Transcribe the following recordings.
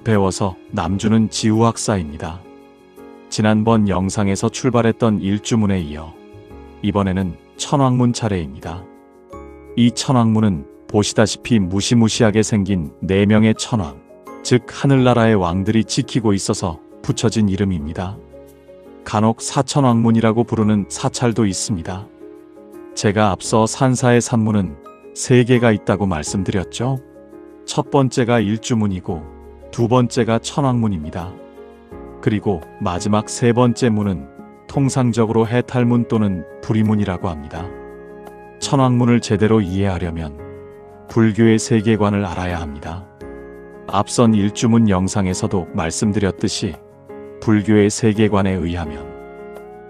배워서 남주는 지우학사입니다. 지난번 영상에서 출발했던 일주문에 이어 이번에는 천왕문 차례입니다. 이 천왕문은 보시다시피 무시무시하게 생긴 4명의 천왕, 즉 하늘나라의 왕들이 지키고 있어서 붙여진 이름입니다. 간혹 사천왕문이라고 부르는 사찰도 있습니다. 제가 앞서 산사의 산문은 3개가 있다고 말씀드렸죠. 첫 번째가 일주문이고 두 번째가 천왕문입니다. 그리고 마지막 3번째 문은 통상적으로 해탈문 또는 불의문이라고 합니다. 천왕문을 제대로 이해하려면 불교의 세계관을 알아야 합니다. 앞선 일주문 영상에서도 말씀드렸듯이 불교의 세계관에 의하면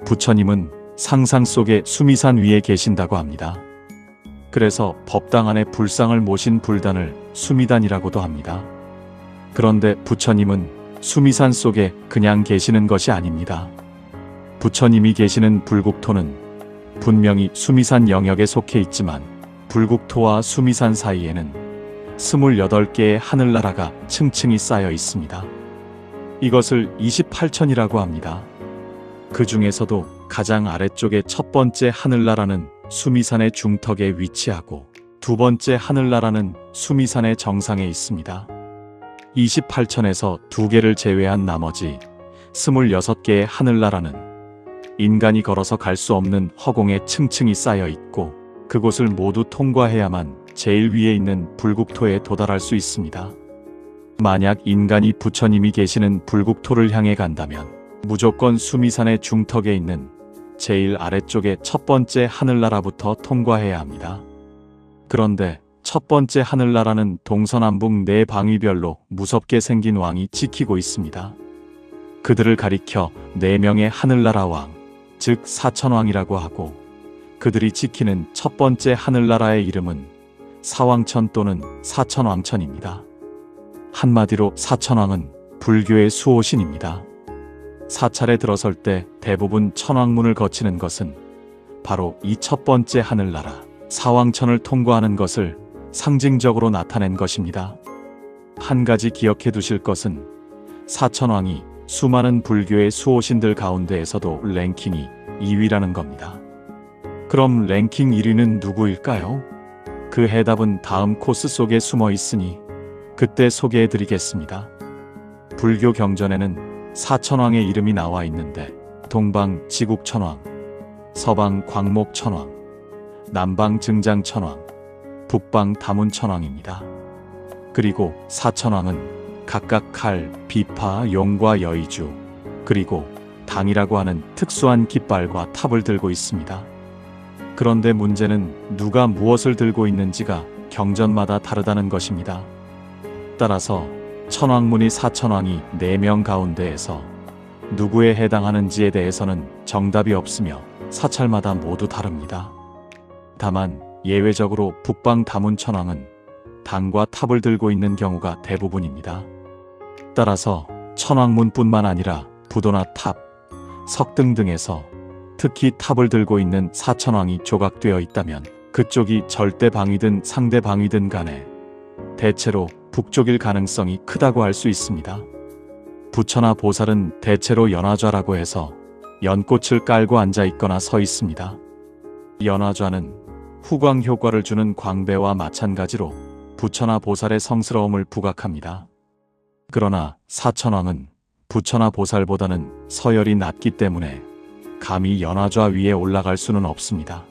부처님은 상상 속의 수미산 위에 계신다고 합니다. 그래서 법당 안에 불상을 모신 불단을 수미단이라고도 합니다. 그런데 부처님은 수미산 속에 그냥 계시는 것이 아닙니다. 부처님이 계시는 불국토는 분명히 수미산 영역에 속해 있지만 불국토와 수미산 사이에는 28개의 하늘나라가 층층이 쌓여 있습니다. 이것을 28천이라고 합니다. 그 중에서도 가장 아래쪽의 첫 번째 하늘나라는 수미산의 중턱에 위치하고 두 번째 하늘나라는 수미산의 정상에 있습니다. 28천에서 2개를 제외한 나머지 26개의 하늘나라는 인간이 걸어서 갈 수 없는 허공에 층층이 쌓여 있고 그곳을 모두 통과해야만 제일 위에 있는 불국토에 도달할 수 있습니다. 만약 인간이 부처님이 계시는 불국토를 향해 간다면 무조건 수미산의 중턱에 있는 제일 아래쪽의 첫 번째 하늘나라부터 통과해야 합니다. 그런데 첫 번째 하늘나라는 동서남북 4방위별로 무섭게 생긴 왕이 지키고 있습니다. 그들을 가리켜 4명의 하늘나라 왕, 즉 사천왕이라고 하고 그들이 지키는 첫 번째 하늘나라의 이름은 사왕천 또는 사천왕천입니다. 한마디로 사천왕은 불교의 수호신입니다. 사찰에 들어설 때 대부분 천왕문을 거치는 것은 바로 이 첫 번째 하늘나라 사왕천을 통과하는 것을 상징적으로 나타낸 것입니다. 한 가지 기억해 두실 것은 사천왕이 수많은 불교의 수호신들 가운데에서도 랭킹이 2위라는 겁니다. 그럼 랭킹 1위는 누구일까요? 그 해답은 다음 코스 속에 숨어 있으니 그때 소개해 드리겠습니다. 불교 경전에는 사천왕의 이름이 나와 있는데 동방 지국천왕, 서방 광목천왕, 남방 증장천왕, 북방 다문천왕입니다. 그리고 사천왕은 각각 칼, 비파, 용과 여의주, 그리고 당이라고 하는 특수한 깃발과 탑을 들고 있습니다. 그런데 문제는 누가 무엇을 들고 있는지가 경전마다 다르다는 것입니다. 따라서 천왕문이 사천왕이 4명 가운데에서 누구에 해당하는지에 대해서는 정답이 없으며 사찰마다 모두 다릅니다. 다만 예외적으로 북방 다문천왕은 당과 탑을 들고 있는 경우가 대부분입니다. 따라서 천왕문뿐만 아니라 부도나 탑, 석등 등에서 특히 탑을 들고 있는 사천왕이 조각되어 있다면 그쪽이 절대 방위든 상대 방위든 간에 대체로 북쪽일 가능성이 크다고 할 수 있습니다. 부처나 보살은 대체로 연화좌라고 해서 연꽃을 깔고 앉아 있거나 서 있습니다. 연화좌는 후광 효과를 주는 광배와 마찬가지로 부처나 보살의 성스러움을 부각합니다. 그러나 사천왕은 부처나 보살보다는 서열이 낮기 때문에 감히 연화좌 위에 올라갈 수는 없습니다.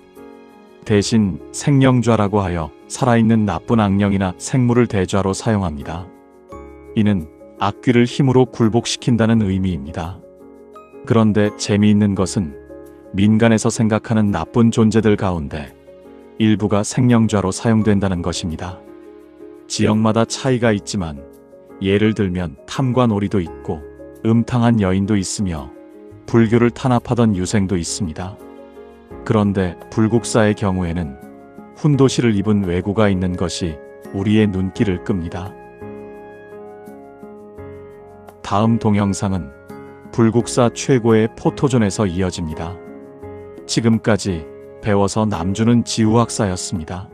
대신 생령좌라고 하여 살아있는 나쁜 악령이나 생물을 대좌로 사용합니다. 이는 악귀를 힘으로 굴복시킨다는 의미입니다. 그런데 재미있는 것은 민간에서 생각하는 나쁜 존재들 가운데 일부가 생령좌로 사용된다는 것입니다. 지역마다 차이가 있지만 예를 들면 탐관오리도 있고 음탕한 여인도 있으며 불교를 탄압하던 유생도 있습니다. 그런데 불국사의 경우에는 훈도시를 입은 왜구가 있는 것이 우리의 눈길을 끕니다. 다음 동영상은 불국사 최고의 포토존에서 이어집니다. 지금까지 배워서 남주는 지우학사였습니다.